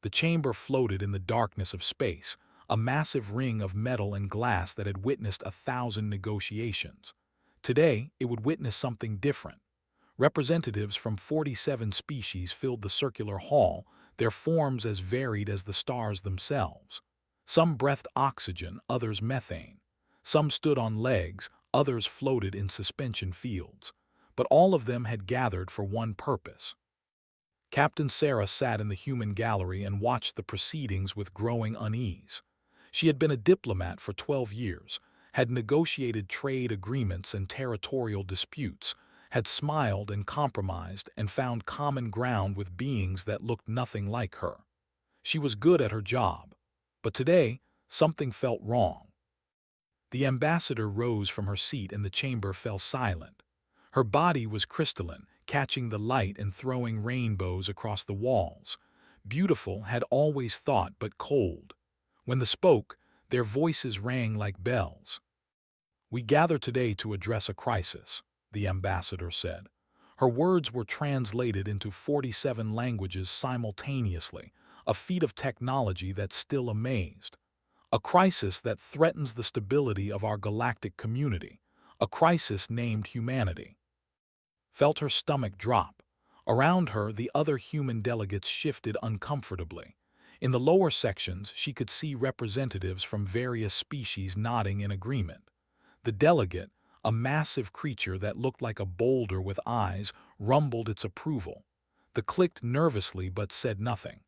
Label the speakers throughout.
Speaker 1: The chamber floated in the darkness of space, a massive ring of metal and glass that had witnessed 1,000 negotiations. Today, it would witness something different. Representatives from 47 species filled the circular hall, their forms as varied as the stars themselves. Some breathed oxygen, others methane. Some stood on legs, others floated in suspension fields. But all of them had gathered for one purpose. Captain Sarah sat in the human gallery and watched the proceedings with growing unease. She had been a diplomat for 12 years, had negotiated trade agreements and territorial disputes, had smiled and compromised and found common ground with beings that looked nothing like her. She was good at her job. But today, something felt wrong. The ambassador rose from her seat and the chamber fell silent. Her body was crystalline, catching the light and throwing rainbows across the walls. Beautiful had always thought, but cold. When they spoke, their voices rang like bells. "We gather today to address a crisis," the ambassador said. Her words were translated into 47 languages simultaneously, a feat of technology that still amazed. A crisis that threatens the stability of our galactic community, a crisis named humanity. Felt her stomach drop. Around her, the other human delegates shifted uncomfortably. In the lower sections, she could see representatives from various species nodding in agreement. The delegate, a massive creature that looked like a boulder with eyes, rumbled its approval. The clicked nervously but said nothing.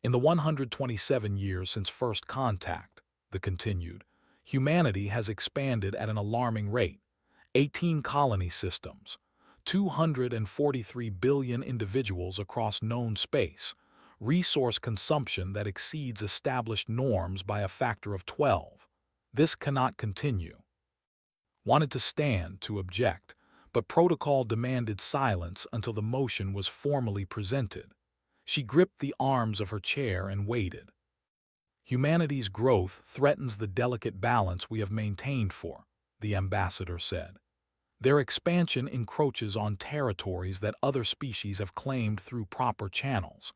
Speaker 1: "In the 127 years since first contact," the continued, "humanity has expanded at an alarming rate. 18 colony systems, 243 billion individuals across known space, resource consumption that exceeds established norms by a factor of 12. This cannot continue." Wanted to stand, to object, but protocol demanded silence until the motion was formally presented. She gripped the arms of her chair and waited. "Humanity's growth threatens the delicate balance we have maintained for," the ambassador said. "Their expansion encroaches on territories that other species have claimed through proper channels.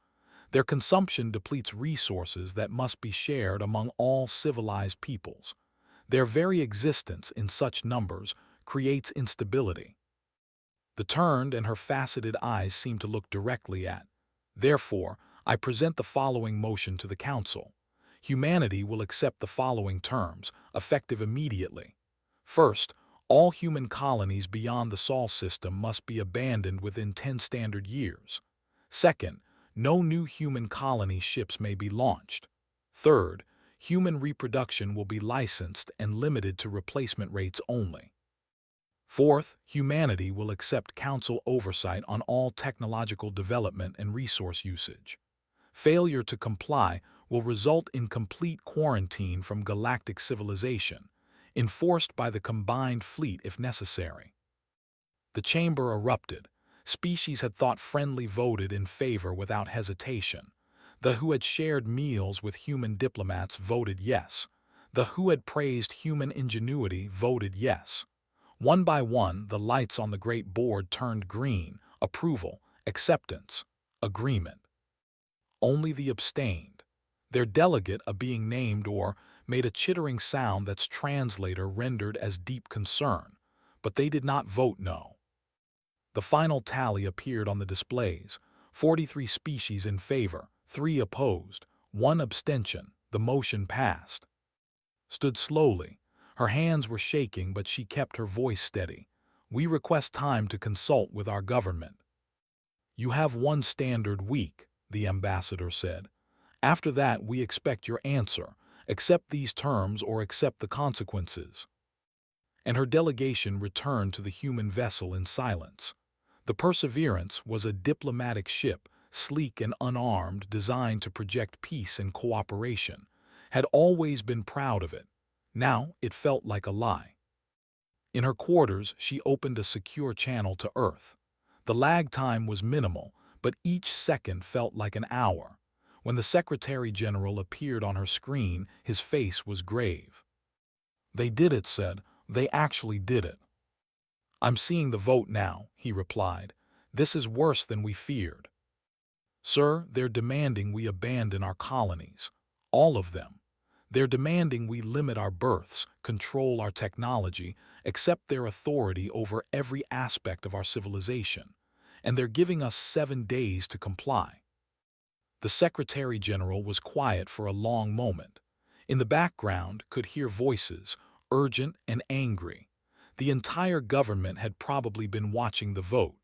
Speaker 1: Their consumption depletes resources that must be shared among all civilized peoples. Their very existence in such numbers creates instability." The turned and her faceted eyes seemed to look directly at. "Therefore, I present the following motion to the Council. Humanity will accept the following terms, effective immediately. First, all human colonies beyond the Sol system must be abandoned within 10 standard years. Second, no new human colony ships may be launched. Third, human reproduction will be licensed and limited to replacement rates only. Fourth, humanity will accept Council oversight on all technological development and resource usage. Failure to comply will result in complete quarantine from galactic civilization, enforced by the combined fleet if necessary. The chamber erupted. Species had thought friendly voted in favor without hesitation. The who had shared meals with human diplomats voted yes. The who had praised human ingenuity voted yes. One by one, the lights on the great board turned green: approval, acceptance, agreement. Only the abstained. Their delegate, a being named or, made a chittering sound that's translator rendered as deep concern, but they did not vote no. The final tally appeared on the displays: 43 species in favor, 3 opposed, 1 abstention. The motion passed. Stood slowly. Her hands were shaking, but she kept her voice steady. "We request time to consult with our government." "You have 1 standard week," the ambassador said. "After that, we expect your answer. Accept these terms or accept the consequences." And her delegation returned to the human vessel in silence. The Perseverance was a diplomatic ship, sleek and unarmed, designed to project peace and cooperation. Had always been proud of it. Now it felt like a lie. In her quarters, she opened a secure channel to Earth. The lag time was minimal, but each second felt like an hour. When the Secretary General appeared on her screen, his face was grave. "They did it," said. "They actually did it." "I'm seeing the vote now," he replied. "This is worse than we feared." Sir, they're demanding we abandon our colonies. All of them. They're demanding we limit our births, control our technology, accept their authority over every aspect of our civilization. And they're giving us 7 days to comply. The Secretary General was quiet for a long moment. In the background, could hear voices, urgent and angry. The entire government had probably been watching the vote.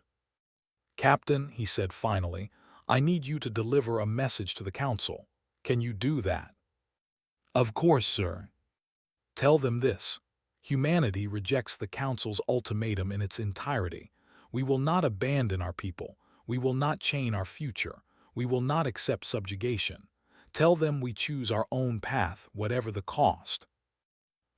Speaker 1: "Captain," he said finally, "I need you to deliver a message to the Council. Can you do that?" "Of course, sir." "Tell them this. Humanity rejects the Council's ultimatum in its entirety. We will not abandon our people. We will not chain our future. We will not accept subjugation. Tell them we choose our own path, whatever the cost."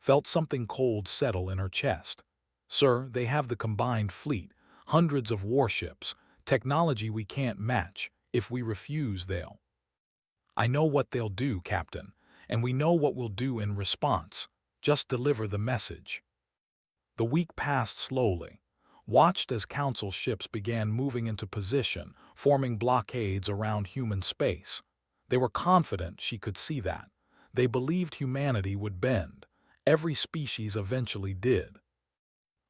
Speaker 1: Felt something cold settle in her chest. "Sir, they have the combined fleet, hundreds of warships, technology we can't match. If we refuse, they'll—" "I know what they'll do, Captain, and we know what we'll do in response. Just deliver the message." The week passed slowly. Watched as Council ships began moving into position, forming blockades around human space. They were confident she could see that. They believed humanity would bend. Every species eventually did.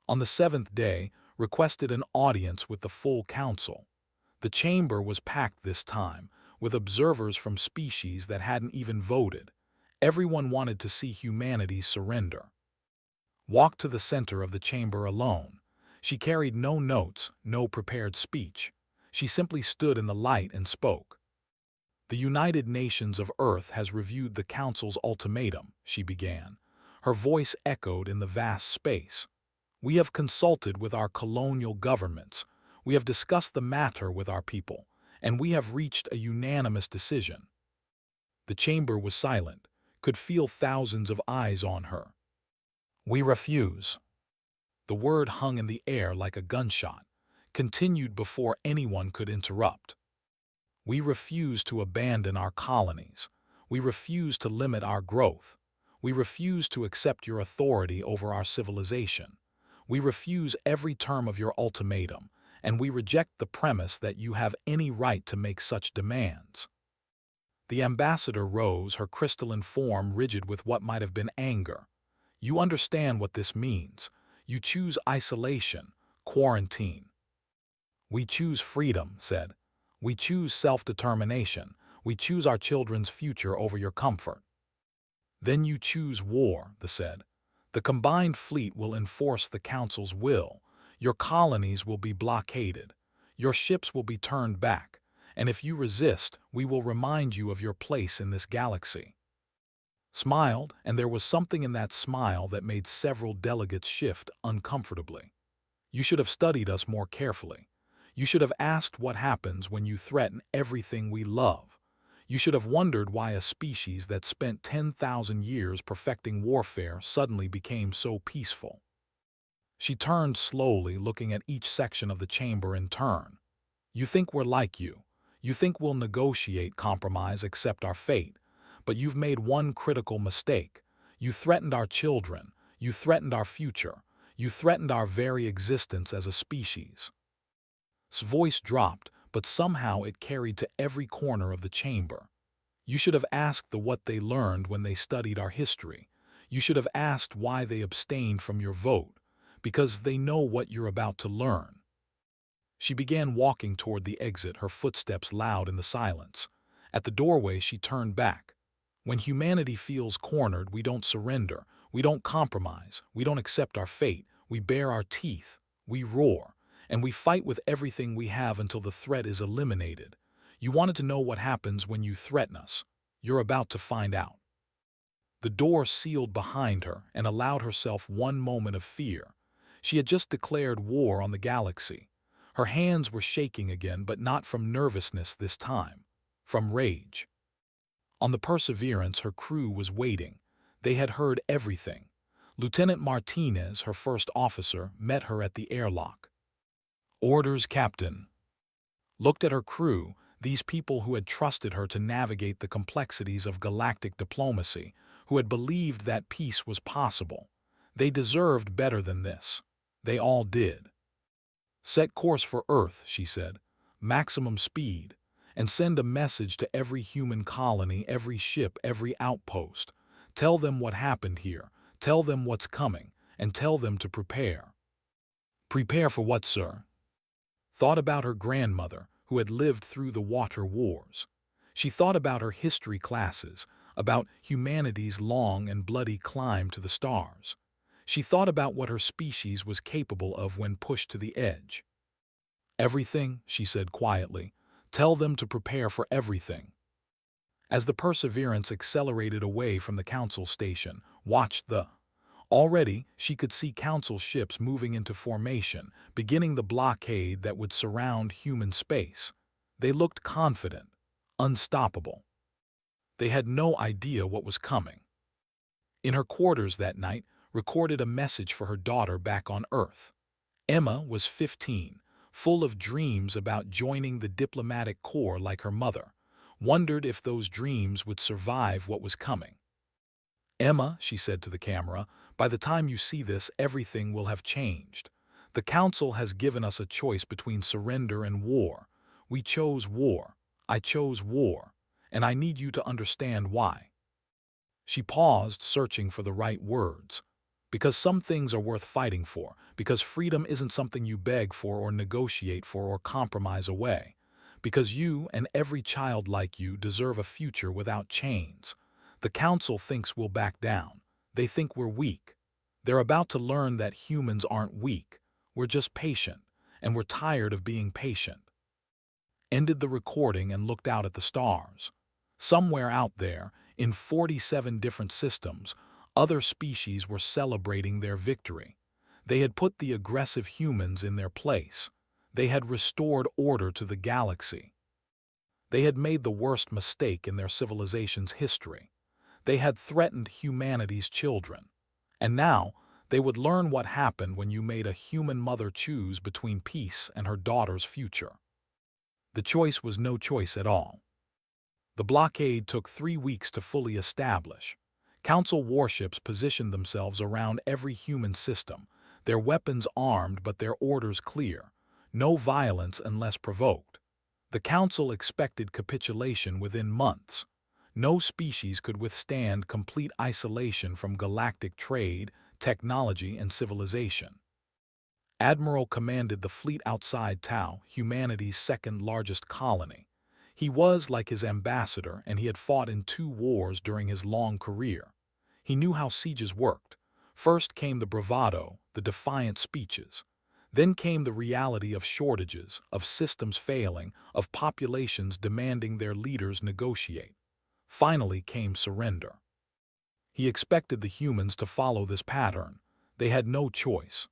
Speaker 1: On the 7th day, requested an audience with the full Council. The chamber was packed this time, with observers from species that hadn't even voted. Everyone wanted to see humanity surrender. Walked to the center of the chamber alone. She carried no notes, no prepared speech. She simply stood in the light and spoke. "The United Nations of Earth has reviewed the Council's ultimatum," she began. Her voice echoed in the vast space. "We have consulted with our colonial governments. We have discussed the matter with our people, and we have reached a unanimous decision." The chamber was silent, could feel thousands of eyes on her. "We refuse." The word hung in the air like a gunshot, continued before anyone could interrupt. "We refuse to abandon our colonies. We refuse to limit our growth. We refuse to accept your authority over our civilization. We refuse every term of your ultimatum, and we reject the premise that you have any right to make such demands." The ambassador rose, her crystalline form rigid with what might have been anger. "You understand what this means. You choose isolation, quarantine." "We choose freedom," said. "We choose self-determination. We choose our children's future over your comfort." "Then you choose war," they said. "The combined fleet will enforce the Council's will. Your colonies will be blockaded. Your ships will be turned back. And if you resist, we will remind you of your place in this galaxy." Smiled, and there was something in that smile that made several delegates shift uncomfortably. "You should have studied us more carefully. You should have asked what happens when you threaten everything we love. You should have wondered why a species that spent 10,000 years perfecting warfare suddenly became so peaceful." She turned slowly, looking at each section of the chamber in turn. "You think we're like you. You think we'll negotiate, compromise, accept our fate. But you've made one critical mistake. You threatened our children. You threatened our future. You threatened our very existence as a species." His voice dropped, but somehow it carried to every corner of the chamber. "You should have asked what they learned when they studied our history. You should have asked why they abstained from your vote. Because they know what you're about to learn." She began walking toward the exit, her footsteps loud in the silence. At the doorway, she turned back. "When humanity feels cornered, we don't surrender. We don't compromise. We don't accept our fate. We bare our teeth. We roar. And we fight with everything we have until the threat is eliminated. You wanted to know what happens when you threaten us. You're about to find out." The door sealed behind her and allowed herself one moment of fear. She had just declared war on the galaxy. Her hands were shaking again, but not from nervousness this time. From rage. On the Perseverance, her crew was waiting. They had heard everything. Lieutenant Martinez, her first officer, met her at the airlock. "Orders, Captain." Looked at her crew, these people who had trusted her to navigate the complexities of galactic diplomacy, who had believed that peace was possible. They deserved better than this. They all did. "Set course for Earth," she said. "Maximum speed. and send a message to every human colony, every ship, every outpost. Tell them what happened here, tell them what's coming, and tell them to prepare. Prepare for what, sir? Thought about her grandmother, who had lived through the water wars. She thought about her history classes, about humanity's long and bloody climb to the stars. She thought about what her species was capable of when pushed to the edge. Everything, she said quietly. Tell them to prepare for everything. As the Perseverance accelerated away from the Council station, watched the Already, she could see Council ships moving into formation, beginning the blockade that would surround human space. They looked confident, unstoppable. They had no idea what was coming. In her quarters that night, recorded a message for her daughter back on Earth. Emma was 15, full of dreams about joining the diplomatic corps like her mother, wondered if those dreams would survive what was coming. Emma, she said to the camera, by the time you see this, everything will have changed. The Council has given us a choice between surrender and war. We chose war. I chose war. And I need you to understand why. She paused, searching for the right words. Because some things are worth fighting for, because freedom isn't something you beg for or negotiate for or compromise away. Because you and every child like you deserve a future without chains. The Council thinks we'll back down. They think we're weak. They're about to learn that humans aren't weak. We're just patient, and we're tired of being patient. Ended the recording and looked out at the stars. Somewhere out there, in 47 different systems, other species were celebrating their victory. They had put the aggressive humans in their place. They had restored order to the galaxy. They had made the worst mistake in their civilization's history. They had threatened humanity's children. And now, they would learn what happened when you made a human mother choose between peace and her daughter's future. The choice was no choice at all. The blockade took 3 weeks to fully establish. Council warships positioned themselves around every human system, their weapons armed but their orders clear. No violence unless provoked. The Council expected capitulation within months. No species could withstand complete isolation from galactic trade, technology, and civilization. Admiral commanded the fleet outside Tau, humanity's second-largest colony. He was like his ambassador, and he had fought in 2 wars during his long career. He knew how sieges worked. First came the bravado, the defiant speeches. Then came the reality of shortages, of systems failing, of populations demanding their leaders negotiate. Finally came surrender. He expected the humans to follow this pattern. They had no choice.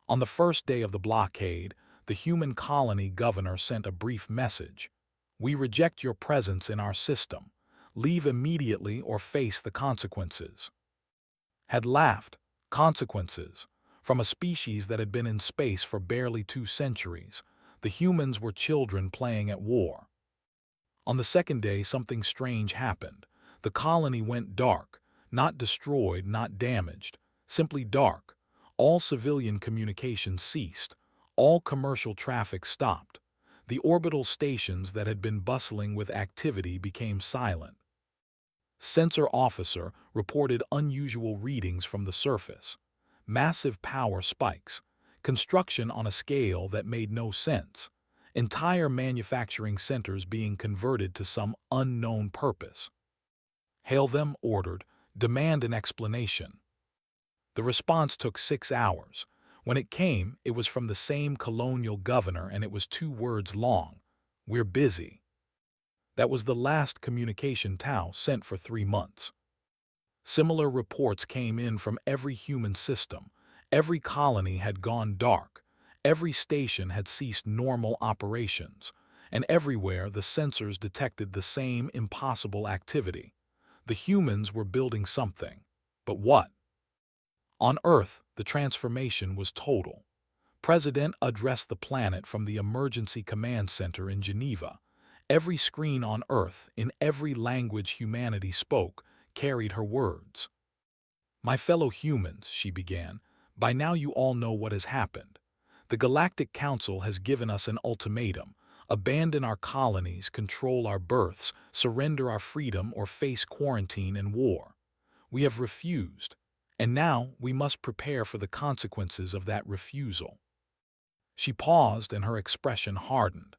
Speaker 1: On the first day of the blockade, the human colony governor sent a brief message. We reject your presence in our system. Leave immediately or face the consequences. Had laughed. Consequences. From a species that had been in space for barely 2 centuries, the humans were children playing at war. On the second day, something strange happened. The colony went dark, not destroyed, not damaged, simply dark. All civilian communication ceased. All commercial traffic stopped. The orbital stations that had been bustling with activity became silent. Sensor officer reported unusual readings from the surface. Massive power spikes. Construction on a scale that made no sense. Entire manufacturing centers being converted to some unknown purpose. Hail them, ordered. Demand an explanation. The response took 6 hours. When it came, it was from the same colonial governor, and it was 2 words long. We're busy. That was the last communication Tau sent for 3 months. Similar reports came in from every human system. Every colony had gone dark. Every station had ceased normal operations. And everywhere the sensors detected the same impossible activity. The humans were building something. But what? On Earth, the transformation was total. President addressed the planet from the Emergency Command Center in Geneva. Every screen on Earth, in every language humanity spoke, carried her words. My fellow humans, she began, by now you all know what has happened. The Galactic Council has given us an ultimatum, Abandon our colonies, control our births, surrender our freedom, or face quarantine and war. We have refused, and now we must prepare for the consequences of that refusal." She paused and her expression hardened.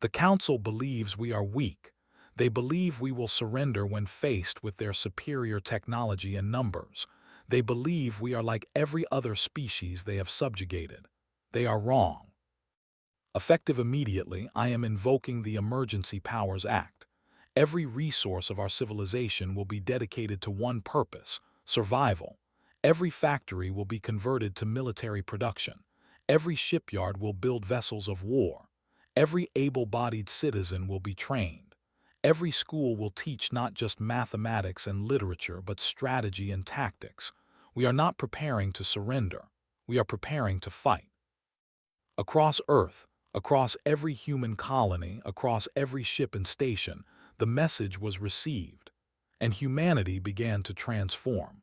Speaker 1: "The Council believes we are weak. They believe we will surrender when faced with their superior technology and numbers. They believe we are like every other species they have subjugated. They are wrong. Effective immediately, I am invoking the Emergency Powers Act. Every resource of our civilization will be dedicated to one purpose: survival. Every factory will be converted to military production. Every shipyard will build vessels of war. Every able-bodied citizen will be trained. Every school will teach not just mathematics and literature, but strategy and tactics. We are not preparing to surrender. We are preparing to fight." Across Earth, across every human colony, across every ship and station, the message was received, and humanity began to transform.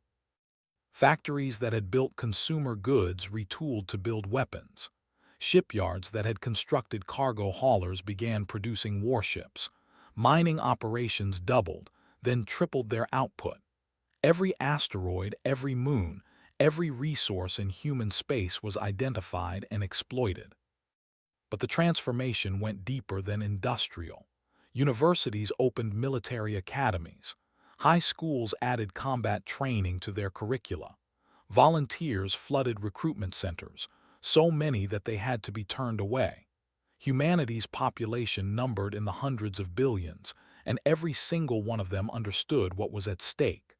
Speaker 1: Factories that had built consumer goods retooled to build weapons. Shipyards that had constructed cargo haulers began producing warships. Mining operations doubled, then tripled their output. Every asteroid, every moon, every resource in human space was identified and exploited. But the transformation went deeper than industrial. Universities opened military academies. High schools added combat training to their curricula. Volunteers flooded recruitment centers, so many that they had to be turned away. Humanity's population numbered in the hundreds of billions, and every single one of them understood what was at stake.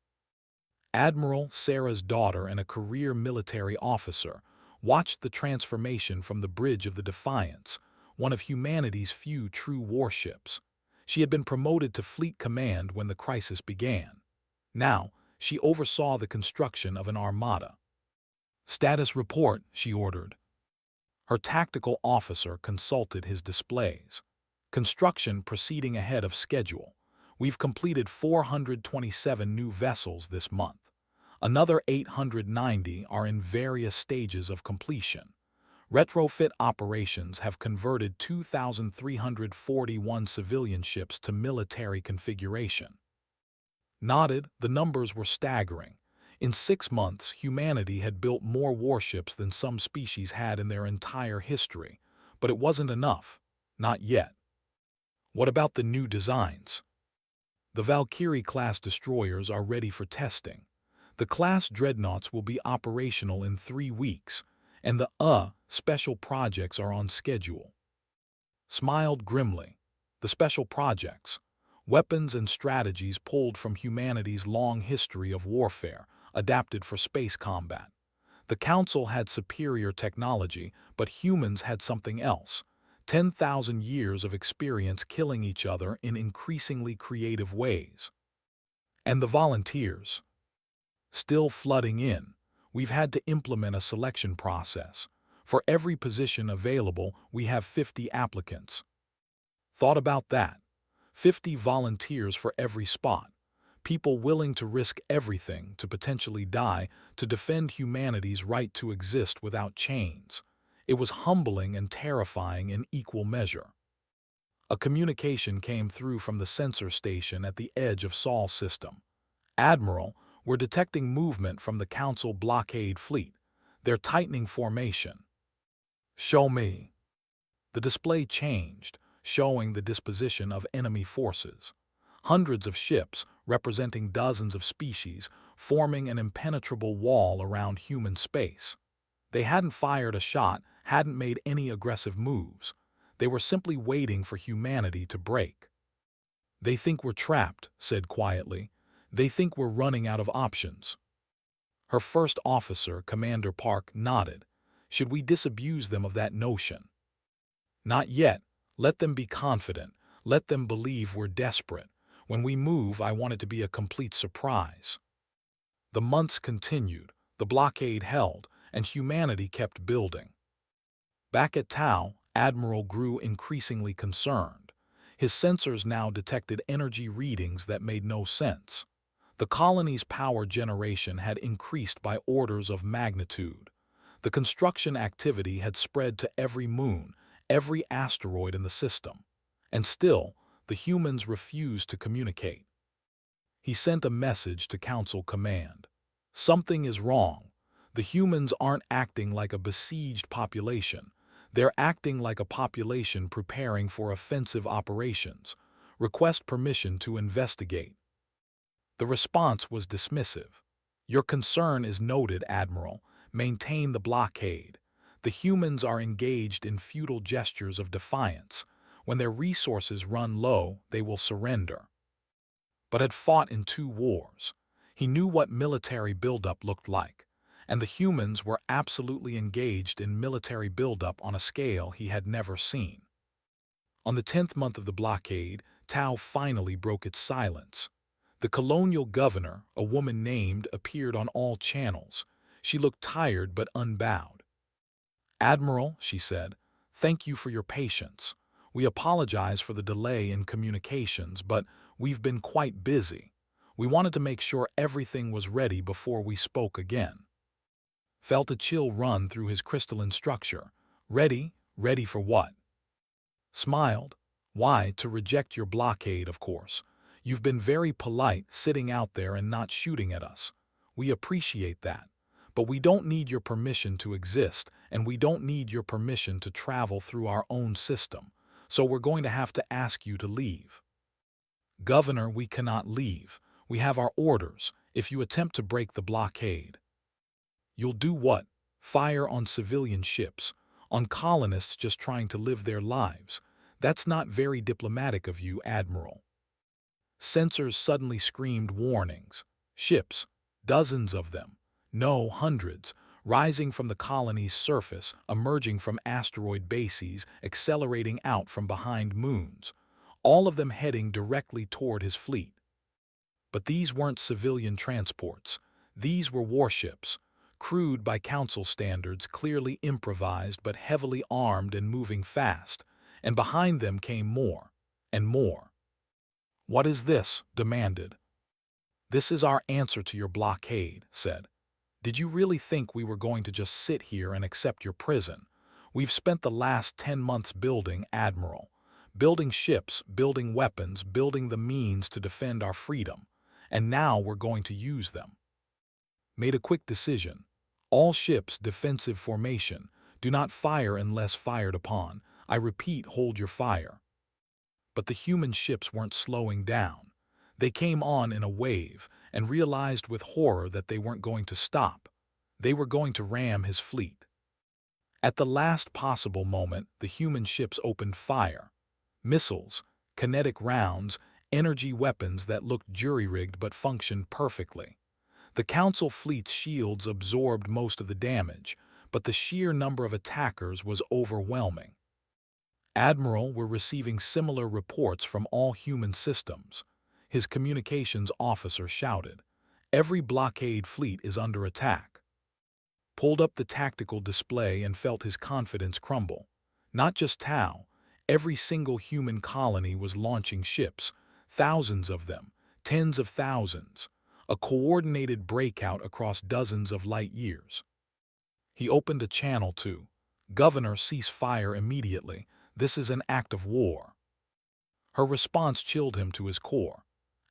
Speaker 1: Admiral Sarah's daughter and a career military officer watched the transformation from the bridge of the Defiance, one of humanity's few true warships. She had been promoted to fleet command when the crisis began. Now, she oversaw the construction of an armada. "Status report," she ordered. Her tactical officer consulted his displays. "Construction proceeding ahead of schedule. We've completed 427 new vessels this month. Another 890 are in various stages of completion. Retrofit operations have converted 2,341 civilian ships to military configuration." Nodded, the numbers were staggering. In 6 months, humanity had built more warships than some species had in their entire history. But it wasn't enough. Not yet. What about the new designs? The Valkyrie-class destroyers are ready for testing. The class dreadnoughts will be operational in 3 weeks, and the special projects are on schedule. Smiled grimly. The special projects. Weapons and strategies pulled from humanity's long history of warfare, adapted for space combat. The Council had superior technology, but humans had something else. 10,000 years of experience killing each other in increasingly creative ways. And the volunteers. Still flooding in. We've had to implement a selection process. For every position available, we have 50 applicants. Thought about that. 50 volunteers for every spot. People willing to risk everything, to potentially die, to defend humanity's right to exist without chains. It was humbling and terrifying in equal measure. A communication came through from the sensor station at the edge of Sol's system. "Admiral, we're detecting movement from the Council blockade fleet. They're tightening formation." "Show me." The display changed, showing the disposition of enemy forces. Hundreds of ships, representing dozens of species, forming an impenetrable wall around human space. They hadn't fired a shot, hadn't made any aggressive moves. They were simply waiting for humanity to break. "They think we're trapped," said quietly. "They think we're running out of options." Her first officer, Commander Park, nodded. "Should we disabuse them of that notion?" "Not yet. Let them be confident. Let them believe we're desperate. When we move, I want it to be a complete surprise." The months continued, the blockade held, and humanity kept building. Back at Tau, Admiral grew increasingly concerned. His sensors now detected energy readings that made no sense. The colony's power generation had increased by orders of magnitude. The construction activity had spread to every moon, every asteroid in the system. And still, the humans refused to communicate. He sent a message to Council Command. Something is wrong. The humans aren't acting like a besieged population. They're acting like a population preparing for offensive operations. Request permission to investigate. The response was dismissive. Your concern is noted, Admiral. Maintain the blockade. The humans are engaged in futile gestures of defiance. When their resources run low, they will surrender. But had fought in 2 wars. He knew what military buildup looked like, and the humans were absolutely engaged in military buildup on a scale he had never seen. On the 10th month of the blockade, Tau finally broke its silence. The colonial governor, a woman named, appeared on all channels. She looked tired but unbowed. "Admiral," she said, "thank you for your patience. We apologize for the delay in communications, but we've been quite busy. We wanted to make sure everything was ready before we spoke again." Felt a chill run through his crystalline structure. Ready? Ready for what? Smiled. "Why, to reject your blockade, of course. You've been very polite, sitting out there and not shooting at us. We appreciate that. But we don't need your permission to exist, and we don't need your permission to travel through our own system. So we're going to have to ask you to leave." "Governor, we cannot leave. We have our orders. If you attempt to break the blockade." "You'll do what? Fire on civilian ships, on colonists just trying to live their lives. That's not very diplomatic of you, Admiral." Sensors suddenly screamed warnings. Ships, dozens of them, no, hundreds, rising from the colony's surface, emerging from asteroid bases, accelerating out from behind moons, all of them heading directly toward his fleet. But these weren't civilian transports. These were warships, crewed by Council standards, clearly improvised but heavily armed and moving fast, and behind them came more and more. "What is this?" demanded. "This is our answer to your blockade," said. "Did you really think we were going to just sit here and accept your prison? We've spent the last 10 months building, Admiral. Building ships, building weapons, building the means to defend our freedom. And now we're going to use them." Made a quick decision. "All ships, defensive formation. Do not fire unless fired upon. I repeat, hold your fire." But the human ships weren't slowing down. They came on in a wave and realized with horror that they weren't going to stop. They were going to ram his fleet. At the last possible moment, the human ships opened fire. Missiles, kinetic rounds, energy weapons that looked jury-rigged but functioned perfectly. The Council fleet's shields absorbed most of the damage, but the sheer number of attackers was overwhelming. "Admiral, we're receiving similar reports from all human systems," his communications officer shouted. "Every blockade fleet is under attack." Pulled up the tactical display and felt his confidence crumble. Not just Tau, every single human colony was launching ships, thousands of them, tens of thousands, a coordinated breakout across dozens of light years. He opened a channel to, "Governor, cease fire immediately. This is an act of war." Her response chilled him to his core.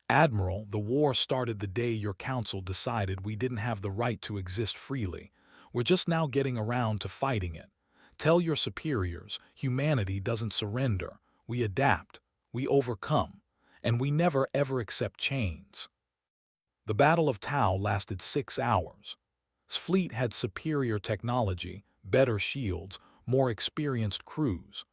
Speaker 1: "Admiral, the war started the day your council decided we didn't have the right to exist freely. We're just now getting around to fighting it. Tell your superiors, humanity doesn't surrender. We adapt, we overcome, and we never ever accept chains." The Battle of Tau lasted 6 hours. His fleet had superior technology, better shields, more experienced crews.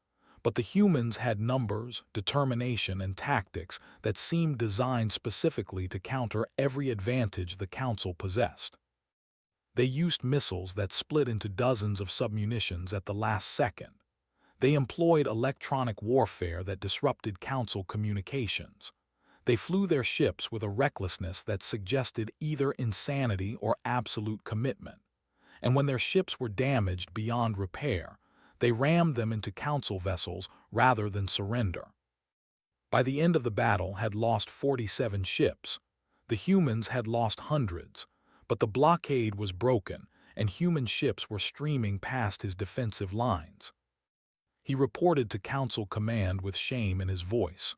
Speaker 1: But the humans had numbers, determination, and tactics that seemed designed specifically to counter every advantage the Council possessed. They used missiles that split into dozens of submunitions at the last second. They employed electronic warfare that disrupted Council communications. They flew their ships with a recklessness that suggested either insanity or absolute commitment. And when their ships were damaged beyond repair, they rammed them into Council vessels rather than surrender. By the end of the battle had lost 47 ships. The humans had lost hundreds, but the blockade was broken and human ships were streaming past his defensive lines. He reported to Council Command with shame in his voice.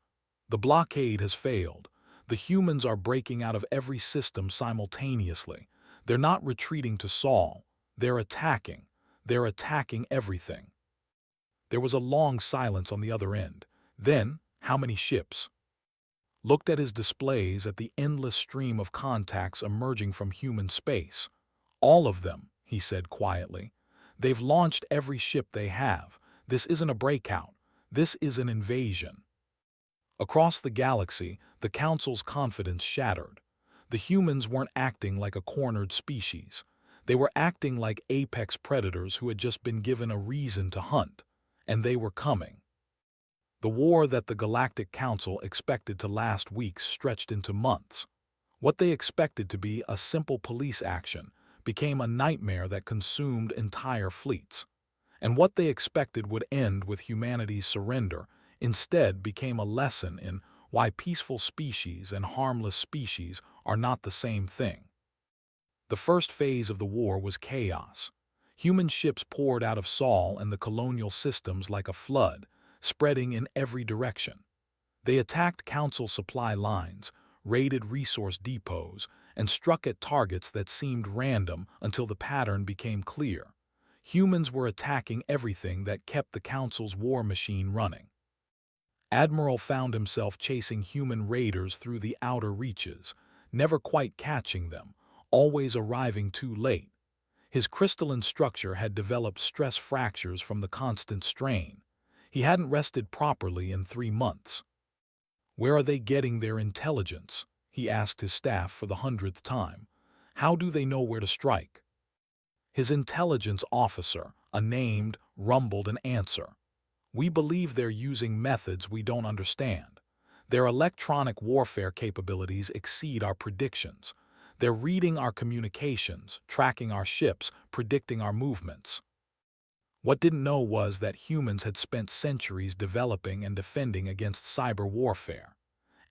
Speaker 1: The blockade has failed. The humans are breaking out of every system simultaneously. They're not retreating to Sol. They're attacking. They're attacking everything. There was a long silence on the other end. Then, how many ships? Looked at his displays at the endless stream of contacts emerging from human space. All of them, he said quietly. They've launched every ship they have. This isn't a breakout. This is an invasion. Across the galaxy, the Council's confidence shattered. The humans weren't acting like a cornered species. They were acting like apex predators who had just been given a reason to hunt. And they were coming. The war that the Galactic Council expected to last weeks stretched into months. What they expected to be a simple police action became a nightmare that consumed entire fleets. And what they expected would end with humanity's surrender instead became a lesson in why peaceful species and harmless species are not the same thing. The first phase of the war was chaos. Human ships poured out of Sol and the colonial systems like a flood, spreading in every direction. They attacked Council supply lines, raided resource depots, and struck at targets that seemed random until the pattern became clear. Humans were attacking everything that kept the Council's war machine running. Admiral found himself chasing human raiders through the outer reaches, never quite catching them, always arriving too late. His crystalline structure had developed stress fractures from the constant strain. He hadn't rested properly in 3 months. Where are they getting their intelligence? He asked his staff for the 100th time. How do they know where to strike? His intelligence officer, unnamed, rumbled an answer. We believe they're using methods we don't understand. Their electronic warfare capabilities exceed our predictions. They're reading our communications, tracking our ships, predicting our movements. What didn't know was that humans had spent centuries developing and defending against cyber warfare.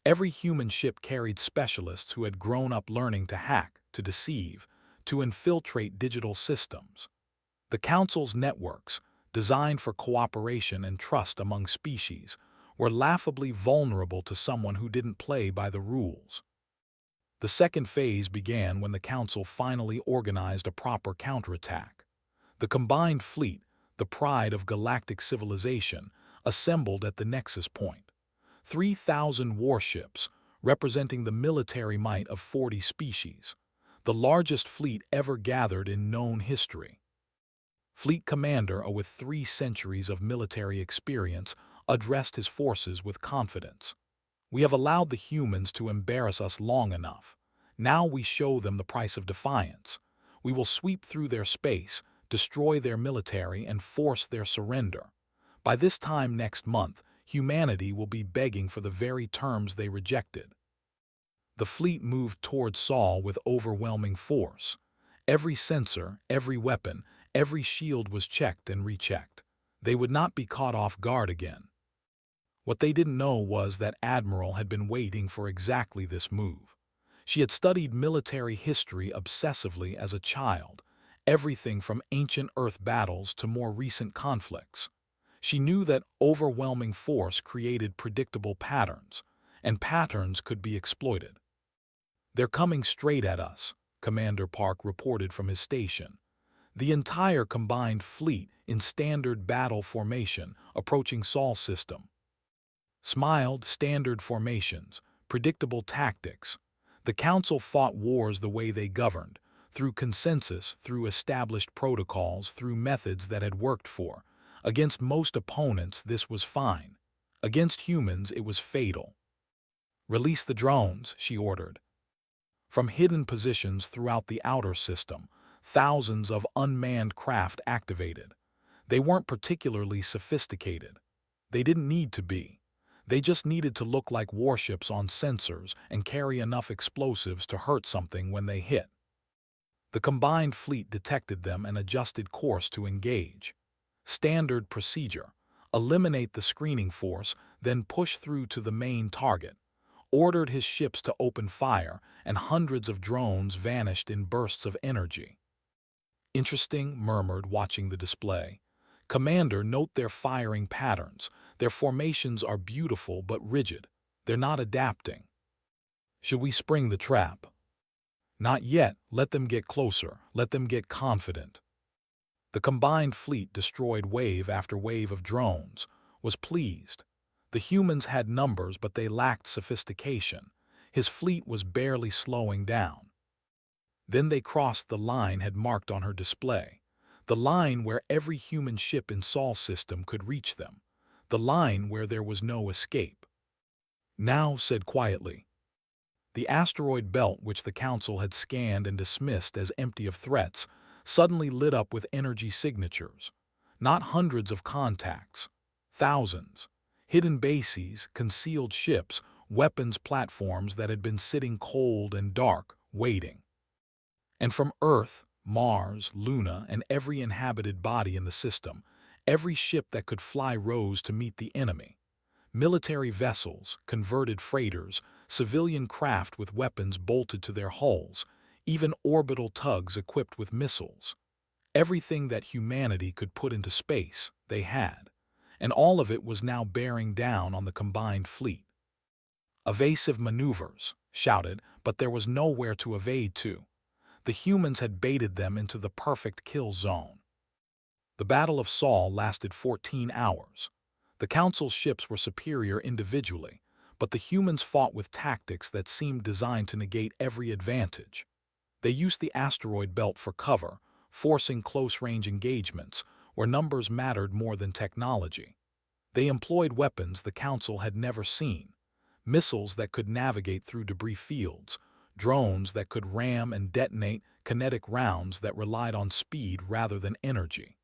Speaker 1: Every human ship carried specialists who had grown up learning to hack, to deceive, to infiltrate digital systems. The Council's networks, designed for cooperation and trust among species, were laughably vulnerable to someone who didn't play by the rules. The second phase began when the Council finally organized a proper counterattack. The combined fleet, the pride of galactic civilization, assembled at the nexus point. 3,000 warships, representing the military might of 40 species, the largest fleet ever gathered in known history. Fleet commander, with 3 centuries of military experience, addressed his forces with confidence. We have allowed the humans to embarrass us long enough. Now we show them the price of defiance. We will sweep through their space, destroy their military, and force their surrender. By this time next month, humanity will be begging for the very terms they rejected. The fleet moved toward Sol with overwhelming force. Every sensor, every weapon, every shield was checked and rechecked. They would not be caught off guard again. What they didn't know was that Admiral had been waiting for exactly this move. She had studied military history obsessively as a child, everything from ancient Earth battles to more recent conflicts. She knew that overwhelming force created predictable patterns, and patterns could be exploited. "They're coming straight at us," Commander Park reported from his station. The entire combined fleet in standard battle formation approaching Sol system. Smiled standard formations, predictable tactics. The Council fought wars the way they governed, through consensus, through established protocols, through methods that had worked for. Against most opponents, this was fine. Against humans, it was fatal. "Release the drones," she ordered. From hidden positions throughout the outer system, thousands of unmanned craft activated. They weren't particularly sophisticated. They didn't need to be. They just needed to look like warships on sensors and carry enough explosives to hurt something when they hit. The combined fleet detected them and adjusted course to engage. Standard procedure: eliminate the screening force, then push through to the main target. Ordered his ships to open fire, and hundreds of drones vanished in bursts of energy. "Interesting," murmured, watching the display. Commander, note their firing patterns. Their formations are beautiful but rigid. They're not adapting. Should we spring the trap? Not yet. Let them get closer. Let them get confident. The combined fleet destroyed wave after wave of drones, was pleased. The humans had numbers, but they lacked sophistication. His fleet was barely slowing down. Then they crossed the line had marked on her display. The line where every human ship in Sol's system could reach them. The line where there was no escape. Now, said quietly. The asteroid belt, which the Council had scanned and dismissed as empty of threats, suddenly lit up with energy signatures. Not hundreds of contacts. Thousands. Hidden bases, concealed ships, weapons platforms that had been sitting cold and dark, waiting. And from Earth, Mars, Luna, and every inhabited body in the system, every ship that could fly rose to meet the enemy. Military vessels, converted freighters, civilian craft with weapons bolted to their hulls, even orbital tugs equipped with missiles. Everything that humanity could put into space, they had. And all of it was now bearing down on the combined fleet. Evasive maneuvers, shouted, but there was nowhere to evade to. The humans had baited them into the perfect kill zone. The Battle of Sol lasted 14 hours. The Council's ships were superior individually, but the humans fought with tactics that seemed designed to negate every advantage. They used the asteroid belt for cover, forcing close-range engagements where numbers mattered more than technology. They employed weapons the Council had never seen, missiles that could navigate through debris fields, drones that could ram and detonate, kinetic rounds that relied on speed rather than energy.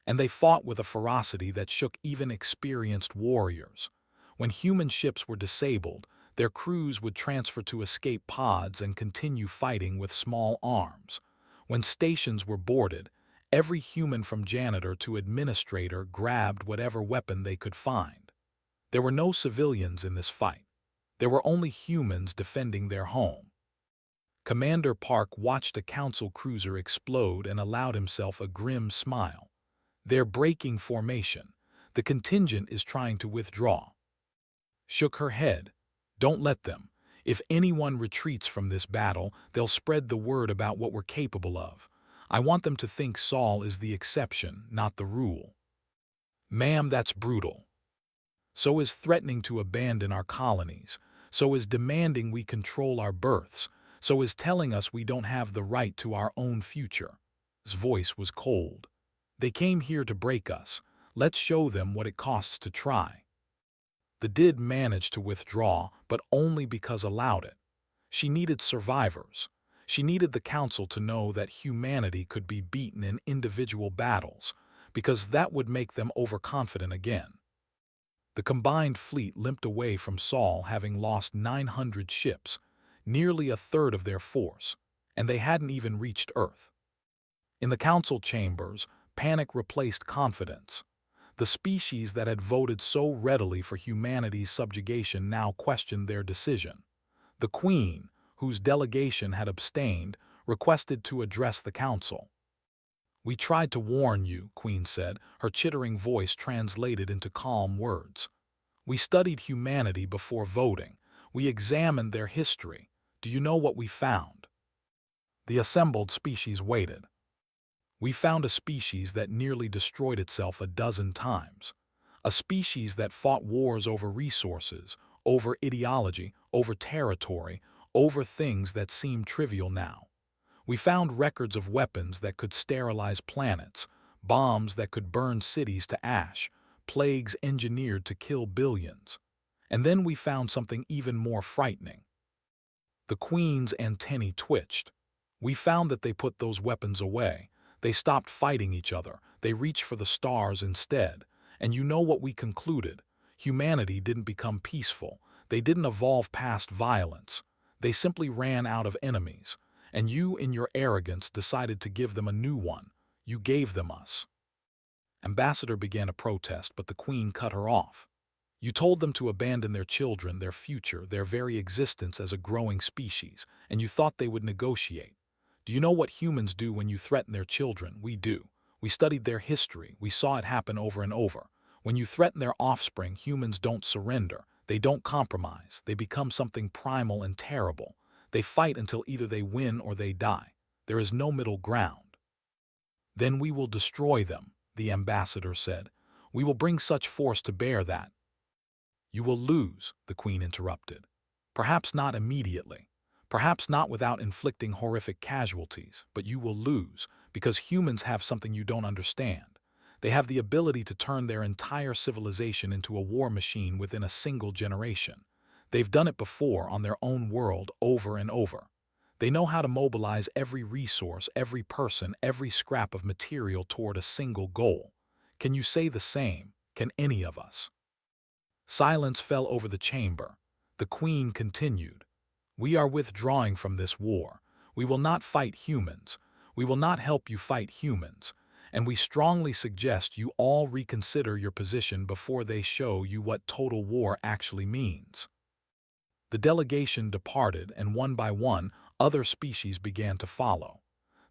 Speaker 1: And they fought with a ferocity that shook even experienced warriors. When human ships were disabled, their crews would transfer to escape pods and continue fighting with small arms. When stations were boarded, every human from janitor to administrator grabbed whatever weapon they could find. There were no civilians in this fight. There were only humans defending their home. Commander Park watched a Council cruiser explode and allowed himself a grim smile. They're breaking formation. The contingent is trying to withdraw. Shook her head. Don't let them. If anyone retreats from this battle, they'll spread the word about what we're capable of. I want them to think Sol is the exception, not the rule. Ma'am, that's brutal. So is threatening to abandon our colonies. So is demanding we control our births. So is telling us we don't have the right to our own future. His voice was cold. They came here to break us. Let's show them what it costs to try. The did manage to withdraw, but only because allowed it. She needed survivors. She needed the Council to know that humanity could be beaten in individual battles, because that would make them overconfident again. The combined fleet limped away from Sol, having lost 900 ships, nearly a third of their force, and they hadn't even reached Earth. In the Council chambers, panic replaced confidence. The species that had voted so readily for humanity's subjugation now questioned their decision. The Queen, whose delegation had abstained, requested to address the Council. We tried to warn you, Queen said, her chittering voice translated into calm words. We studied humanity before voting. We examined their history. Do you know what we found? The assembled species waited. We found a species that nearly destroyed itself a dozen times. A species that fought wars over resources, over ideology, over territory, over things that seem trivial now. We found records of weapons that could sterilize planets, bombs that could burn cities to ash, plagues engineered to kill billions. And then we found something even more frightening. The Queen's antennae twitched. We found that they put those weapons away. They stopped fighting each other. They reached for the stars instead. And you know what we concluded? Humanity didn't become peaceful. They didn't evolve past violence. They simply ran out of enemies. And you, in your arrogance, decided to give them a new one. You gave them us. Ambassador began a protest, but the Queen cut her off. You told them to abandon their children, their future, their very existence as a growing species, and you thought they would negotiate. Do you know what humans do when you threaten their children? We do. We studied their history. We saw it happen over and over. When you threaten their offspring, humans don't surrender. They don't compromise. They become something primal and terrible. They fight until either they win or they die. There is no middle ground. Then we will destroy them, the ambassador said. We will bring such force to bear that. You will lose, the queen interrupted. Perhaps not immediately. Perhaps not without inflicting horrific casualties, but you will lose, because humans have something you don't understand. They have the ability to turn their entire civilization into a war machine within a single generation. They've done it before on their own world over and over. They know how to mobilize every resource, every person, every scrap of material toward a single goal. Can you say the same? Can any of us? Silence fell over the chamber. The queen continued. We are withdrawing from this war. We will not fight humans. We will not help you fight humans. And we strongly suggest you all reconsider your position before they show you what total war actually means. The delegation departed, and one by one, other species began to follow.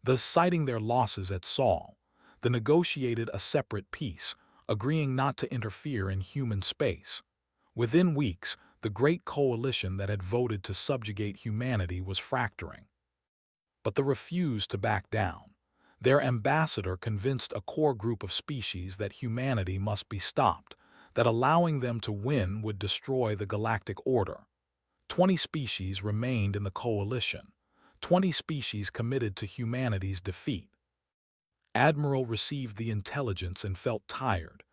Speaker 1: Thus, citing their losses at Sol, they negotiated a separate peace, agreeing not to interfere in human space. Within weeks, the great coalition that had voted to subjugate humanity was fracturing. But they refused to back down. Their ambassador convinced a core group of species that humanity must be stopped, that allowing them to win would destroy the galactic order. 20 species remained in the coalition. 20 species committed to humanity's defeat. Admiral received the intelligence and felt tired.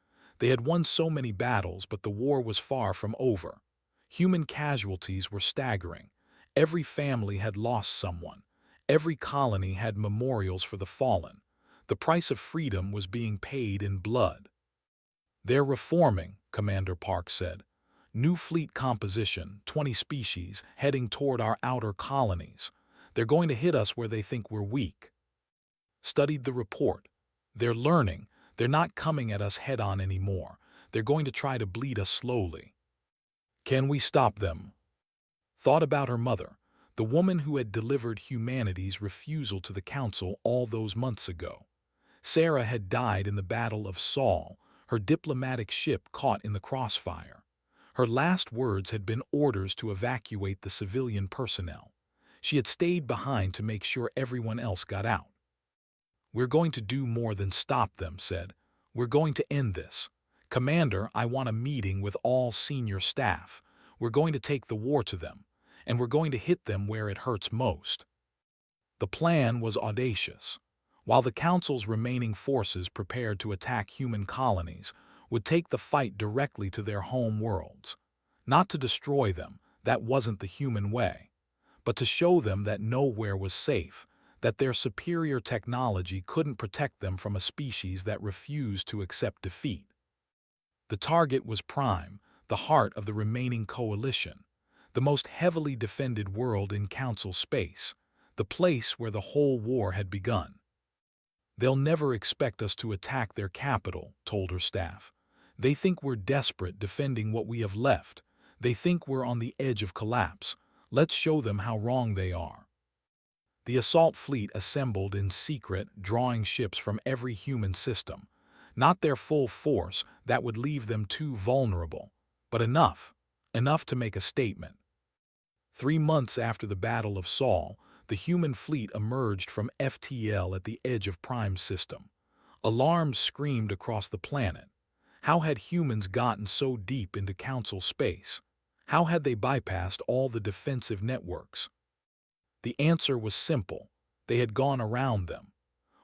Speaker 1: They had won so many battles, but the war was far from over. Human casualties were staggering. Every family had lost someone. Every colony had memorials for the fallen. The price of freedom was being paid in blood. They're reforming, Commander Park said. New fleet composition, 20 species, heading toward our outer colonies. They're going to hit us where they think we're weak. Studied the report. They're learning. They're not coming at us head-on anymore. They're going to try to bleed us slowly. Can we stop them? Thought about her mother, the woman who had delivered humanity's refusal to the Council all those months ago. Sarah had died in the Battle of Sol, her diplomatic ship caught in the crossfire. Her last words had been orders to evacuate the civilian personnel. She had stayed behind to make sure everyone else got out. We're going to do more than stop them, said. We're going to end this. Commander, I want a meeting with all senior staff. We're going to take the war to them, and we're going to hit them where it hurts most. The plan was audacious. While the Council's remaining forces prepared to attack human colonies, would take the fight directly to their home worlds. Not to destroy them, that wasn't the human way, but to show them that nowhere was safe, that their superior technology couldn't protect them from a species that refused to accept defeat. The target was Prime, the heart of the remaining coalition, the most heavily defended world in Council space, the place where the whole war had begun. They'll never expect us to attack their capital, told her staff. They think we're desperate defending what we have left. They think we're on the edge of collapse. Let's show them how wrong they are. The assault fleet assembled in secret, drawing ships from every human system. Not their full force, that would leave them too vulnerable, but enough to make a statement. 3 months after the Battle of Sol, the human fleet emerged from FTL at the edge of Prime's system. Alarms screamed across the planet. How had humans gotten so deep into Council space? How had they bypassed all the defensive networks? The answer was simple. They had gone around them.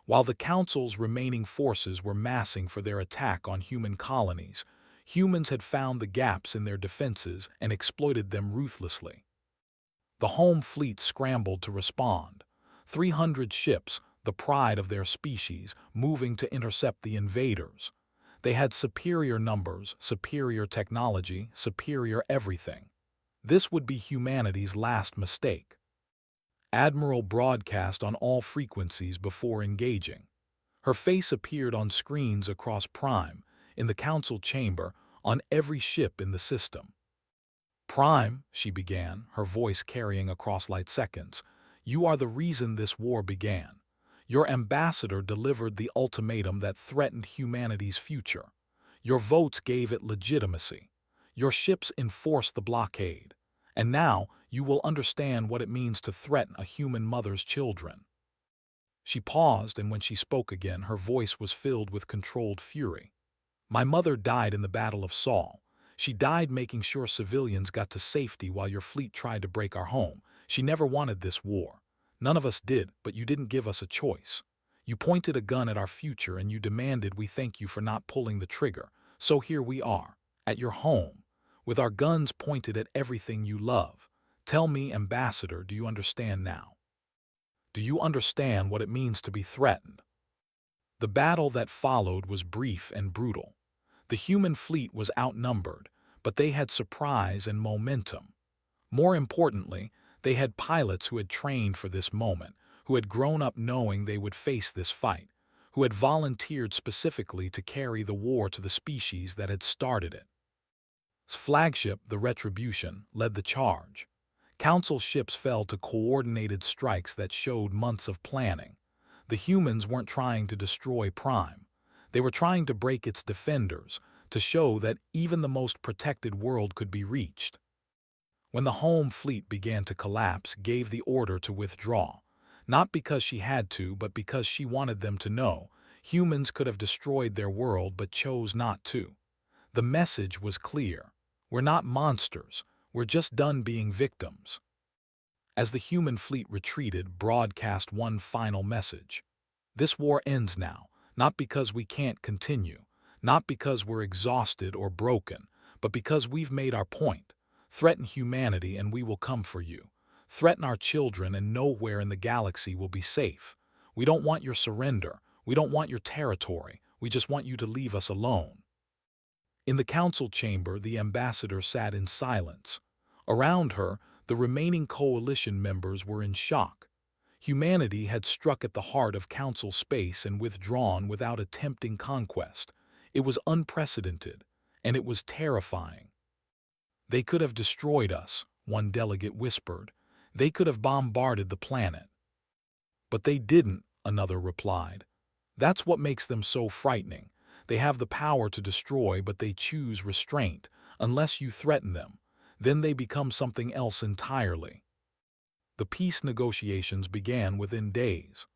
Speaker 1: While the Council's remaining forces were massing for their attack on human colonies, humans had found the gaps in their defenses and exploited them ruthlessly. The home fleet scrambled to respond. 300 ships, the pride of their species, moving to intercept the invaders. They had superior numbers, superior technology, superior everything. This would be humanity's last mistake. Admiral broadcast on all frequencies before engaging. Her face appeared on screens across Prime, in the Council chamber, on every ship in the system. Prime, she began, her voice carrying across light seconds, you are the reason this war began. Your ambassador delivered the ultimatum that threatened humanity's future. Your votes gave it legitimacy. Your ships enforced the blockade. And now you will understand what it means to threaten a human mother's children." She paused, and when she spoke again, her voice was filled with controlled fury. "My mother died in the Battle of Saul. She died making sure civilians got to safety while your fleet tried to break our home. She never wanted this war. None of us did, but you didn't give us a choice. You pointed a gun at our future and you demanded we thank you for not pulling the trigger. So here we are, at your home, with our guns pointed at everything you love. Tell me, Ambassador, do you understand now? Do you understand what it means to be threatened?" The battle that followed was brief and brutal. The human fleet was outnumbered, but they had surprise and momentum. More importantly, they had pilots who had trained for this moment, who had grown up knowing they would face this fight, who had volunteered specifically to carry the war to the species that had started it. Flagship, the Retribution, led the charge. Council ships fell to coordinated strikes that showed months of planning. The humans weren't trying to destroy Prime. They were trying to break its defenders, to show that even the most protected world could be reached. When the home fleet began to collapse, gave the order to withdraw, not because she had to, but because she wanted them to know humans could have destroyed their world but chose not to. The message was clear. We're not monsters. We're just done being victims. As the human fleet retreated, broadcast one final message. This war ends now, not because we can't continue, not because we're exhausted or broken, but because we've made our point. Threaten humanity and we will come for you. Threaten our children and nowhere in the galaxy will be safe. We don't want your surrender. We don't want your territory. We just want you to leave us alone. In the council chamber, the ambassador sat in silence. Around her, the remaining coalition members were in shock. Humanity had struck at the heart of council space and withdrawn without attempting conquest. It was unprecedented, and it was terrifying. "They could have destroyed us," one delegate whispered. "They could have bombarded the planet." "But they didn't," another replied. "That's what makes them so frightening. They have the power to destroy, but they choose restraint. Unless you threaten them, then they become something else entirely." The peace negotiations began within days.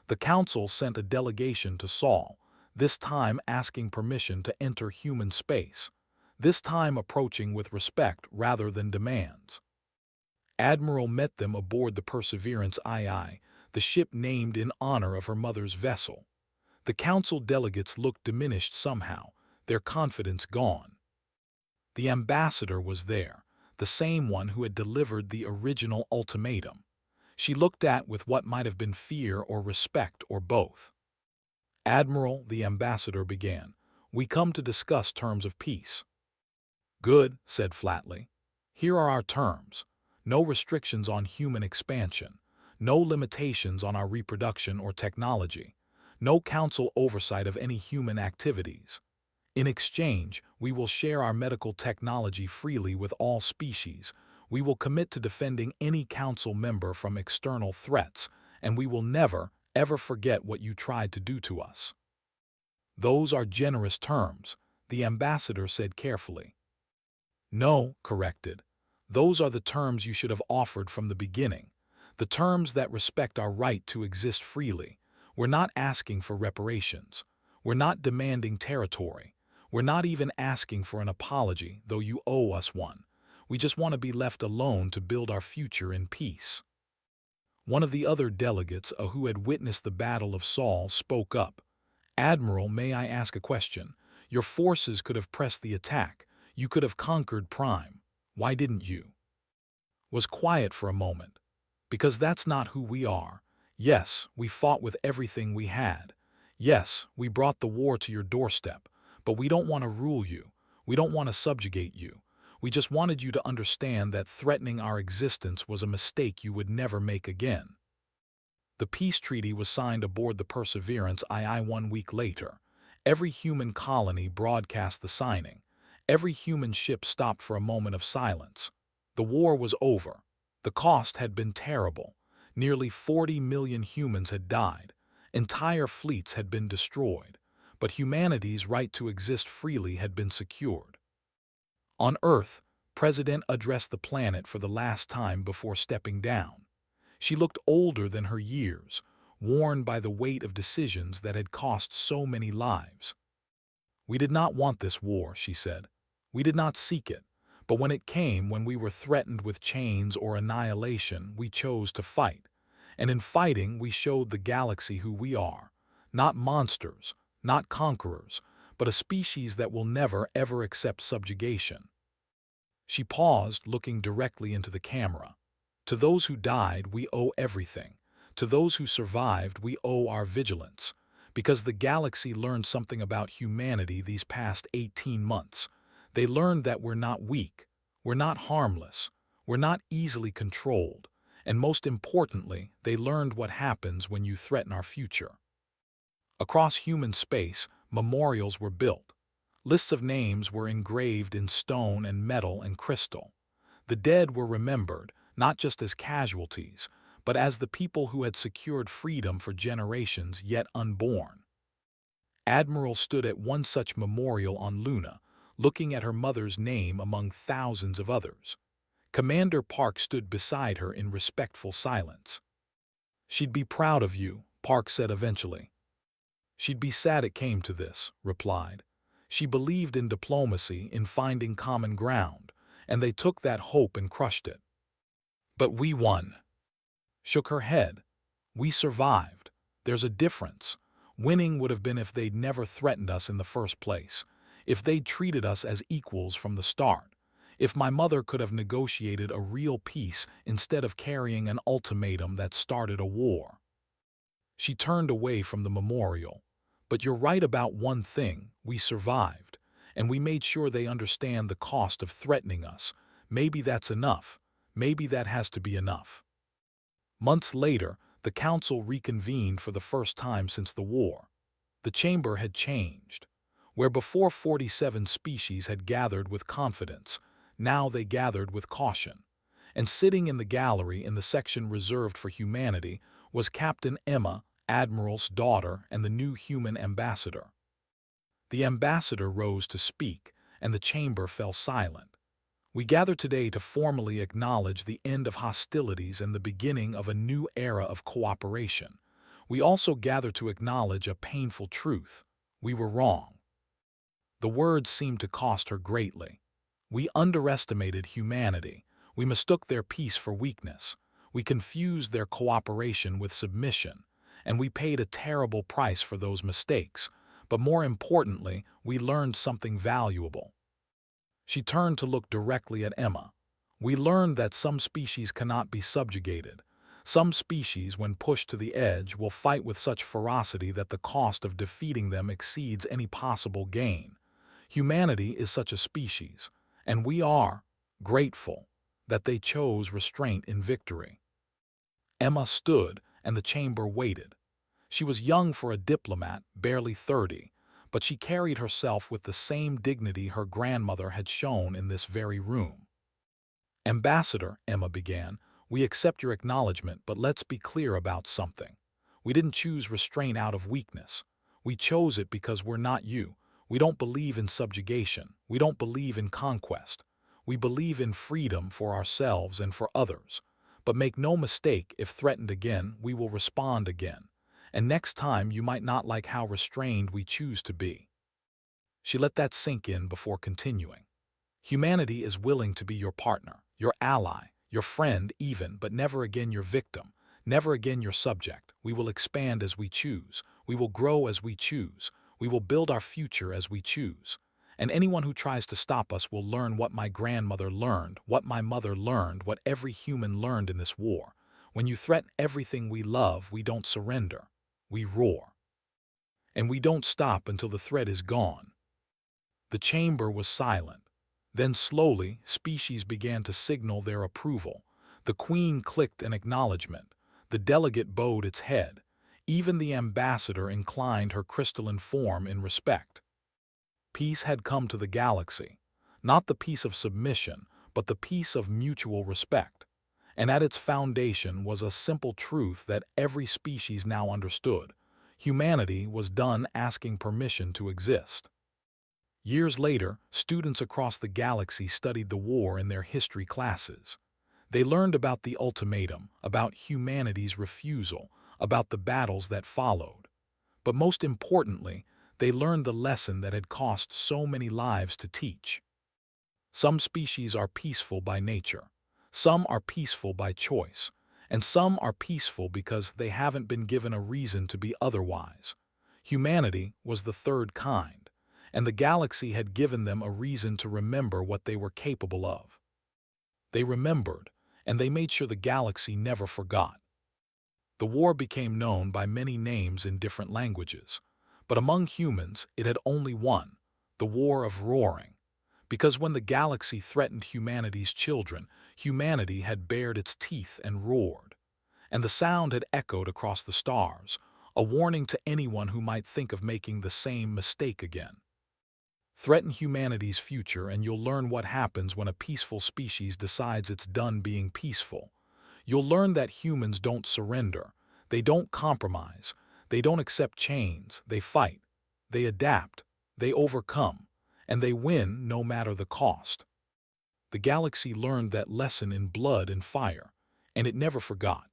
Speaker 1: The council sent a delegation to Saul, this time asking permission to enter human space, this time approaching with respect rather than demands. Admiral met them aboard the Perseverance II, the ship named in honor of her mother's vessel. The council delegates looked diminished somehow, their confidence gone. The ambassador was there, the same one who had delivered the original ultimatum. She looked at with what might have been fear or respect or both. "Admiral," the ambassador began, "we come to discuss terms of peace." "Good," said flatly. "Here are our terms. No restrictions on human expansion. No limitations on our reproduction or technology. No council oversight of any human activities. In exchange, we will share our medical technology freely with all species. We will commit to defending any council member from external threats, and we will never, ever forget what you tried to do to us." "Those are generous terms," the ambassador said carefully. "No," corrected. "Those are the terms you should have offered from the beginning. The terms that respect our right to exist freely. We're not asking for reparations. We're not demanding territory. We're not even asking for an apology, though you owe us one. We just want to be left alone to build our future in peace." One of the other delegates, who had witnessed the Battle of Saul, spoke up. "Admiral, may I ask a question? Your forces could have pressed the attack. You could have conquered Prime. Why didn't you?" Was quiet for a moment. "Because that's not who we are. Yes, we fought with everything we had. Yes, we brought the war to your doorstep. But we don't want to rule you. We don't want to subjugate you. We just wanted you to understand that threatening our existence was a mistake you would never make again." The peace treaty was signed aboard the Perseverance II 1 week later. Every human colony broadcast the signing. Every human ship stopped for a moment of silence. The war was over. The cost had been terrible. Nearly 40 million humans had died. Entire fleets had been destroyed, but humanity's right to exist freely had been secured. On Earth, President addressed the planet for the last time before stepping down. She looked older than her years, worn by the weight of decisions that had cost so many lives. "We did not want this war," she said. "We did not seek it. But when it came, when we were threatened with chains or annihilation, we chose to fight. And in fighting, we showed the galaxy who we are. Not monsters, not conquerors, but a species that will never, ever accept subjugation." She paused, looking directly into the camera. "To those who died, we owe everything. To those who survived, we owe our vigilance. Because the galaxy learned something about humanity these past 18 months. They learned that we're not weak, we're not harmless, we're not easily controlled, and most importantly, they learned what happens when you threaten our future." Across human space, memorials were built. Lists of names were engraved in stone and metal and crystal. The dead were remembered, not just as casualties, but as the people who had secured freedom for generations yet unborn. Admiral stood at one such memorial on Luna, looking at her mother's name among thousands of others. Commander Park stood beside her in respectful silence. "She'd be proud of you," Park said eventually. "She'd be sad it came to this," replied. "She believed in diplomacy, in finding common ground, and they took that hope and crushed it. But we won." Shook her head. "We survived. There's a difference. Winning would have been if they'd never threatened us in the first place, if they'd treated us as equals from the start, if my mother could have negotiated a real peace instead of carrying an ultimatum that started a war." She turned away from the memorial. "But you're right about one thing, we survived, and we made sure they understand the cost of threatening us. Maybe that's enough. Maybe that has to be enough." Months later, the council reconvened for the first time since the war. The chamber had changed. Where before 47 species had gathered with confidence, now they gathered with caution. And sitting in the gallery in the section reserved for humanity was Captain Emma, Admiral's daughter and the new human ambassador. The ambassador rose to speak, and the chamber fell silent. "We gather today to formally acknowledge the end of hostilities and the beginning of a new era of cooperation. We also gather to acknowledge a painful truth. We were wrong." The words seemed to cost her greatly. "We underestimated humanity. We mistook their peace for weakness. We confused their cooperation with submission. And we paid a terrible price for those mistakes. But more importantly, we learned something valuable." She turned to look directly at Emma. "We learned that some species cannot be subjugated. Some species, when pushed to the edge, will fight with such ferocity that the cost of defeating them exceeds any possible gain. Humanity is such a species, and we are grateful that they chose restraint in victory." Emma stood, and the chamber waited. She was young for a diplomat, barely 30, but she carried herself with the same dignity her grandmother had shown in this very room. "Ambassador," Emma began, "we accept your acknowledgement, but let's be clear about something. We didn't choose restraint out of weakness. We chose it because we're not you. We don't believe in subjugation. We don't believe in conquest. We believe in freedom for ourselves and for others. But make no mistake, if threatened again, we will respond again. And next time you might not like how restrained we choose to be." She let that sink in before continuing. "Humanity is willing to be your partner, your ally, your friend even, but never again your victim, never again your subject. We will expand as we choose. We will grow as we choose. We will build our future as we choose. And anyone who tries to stop us will learn what my grandmother learned, what my mother learned, what every human learned in this war. When you threaten everything we love, we don't surrender. We roar. And we don't stop until the threat is gone." The chamber was silent. Then slowly, species began to signal their approval. The queen clicked an acknowledgement. The delegate bowed its head. Even the ambassador inclined her crystalline form in respect. Peace had come to the galaxy. Not the peace of submission, but the peace of mutual respect. And at its foundation was a simple truth that every species now understood. Humanity was done asking permission to exist. Years later, students across the galaxy studied the war in their history classes. They learned about the ultimatum, about humanity's refusal, about the battles that followed. But most importantly, they learned the lesson that had cost so many lives to teach. Some species are peaceful by nature, some are peaceful by choice, and some are peaceful because they haven't been given a reason to be otherwise. Humanity was the third kind, and the galaxy had given them a reason to remember what they were capable of. They remembered, and they made sure the galaxy never forgot. The war became known by many names in different languages, but among humans it had only one, the War of Roaring. Because when the galaxy threatened humanity's children, humanity had bared its teeth and roared. And the sound had echoed across the stars, a warning to anyone who might think of making the same mistake again. Threaten humanity's future and you'll learn what happens when a peaceful species decides it's done being peaceful. You'll learn that humans don't surrender, they don't compromise, they don't accept chains, they fight, they adapt, they overcome, and they win no matter the cost. The galaxy learned that lesson in blood and fire, and it never forgot.